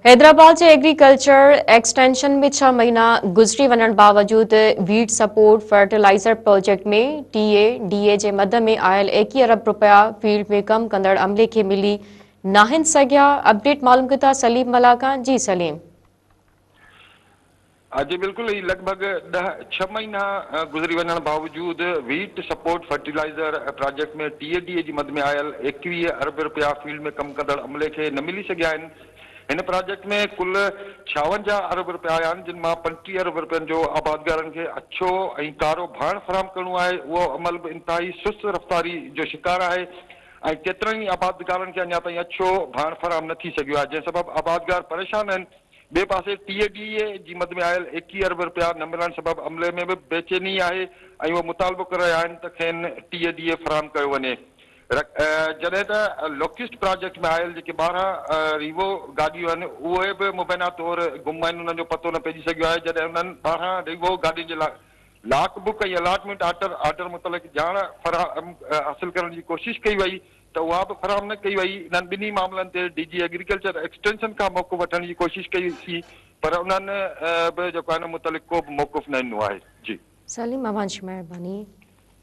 हैदराबाद जे agriculture extension में 6 महीना गुज़री वञण बावजूद वीट सपोर्ट फर्टिलाइज़र प्रोजेक्ट में टीए जे मद में आयल 21 अरब रुपया फील्ड में कम कंदड़ अमले खे मिली नाहिन सघिया। अपडेट मालूम कंदा सलीम मलाका। जी सलीम। जी बिल्कुल, ही लगभग 6 महीना गुज़री वञण बावजूद वीट सपोर्ट फर्टिलाइज़र प्रोजेक्ट में टीए जी मद में आयल 21 अरब रुपया फील्ड में कम कंदड़ अमले खे न मिली सघिया आहिनि। हिन प्रोजेक्ट में कुल 56 अरब रुपया आया आहिनि, जिन मां 35 अरब रुपयनि जो आबादगारनि खे अछो ऐं कारो भाण फराहम करणो आहे। उहो अमल बि इंतिहाई सुस्त रफ़्तारी जो शिकार आहे ऐं केतिरनि ई आबादगारनि खे अञा ताईं अछो भाण फराहम न थी सघियो आहे, जंहिं सबबि आबादगार परेशान आहिनि। ॿिए पासे टीए जी मद में आयल 21 अरब रुपया न मिलण सबबि अमले में बि बेचैनी आहे ऐं उहो मुतालबो करे रहिया आहिनि त खेनि टीए फराहम कयो वञे। जॾहिं त लोकिस्ट प्रोजेक्ट में आयल जेके 12 रीवो गाॾियूं आहिनि उहे बि मुबैना तौर गुम आहिनि, उन्हनि जो पतो न पइजी सघियो आहे। जॾहिं उन्हनि 12 रीवो गाॾियुनि जे लाइ लाक बुक ऐं अलॉटमेंट आर्डर मुतलिक़ ॼाण हासिल करण जी कोशिशि कई वई त उहा बि फराहम न कई वई। इन्हनि ॿिन्ही मामलनि ते डीजी एग्रीकल्चर एक्सटेंशन खां मौक़ुफ़ वठण जी कोशिशि कई सी, पर उन्हनि बि जेको आहे न मुतलिक़ को बि मौक़ुफ़ न ॾिनो आहे। जी सलीम, अवांजी महिरबानी।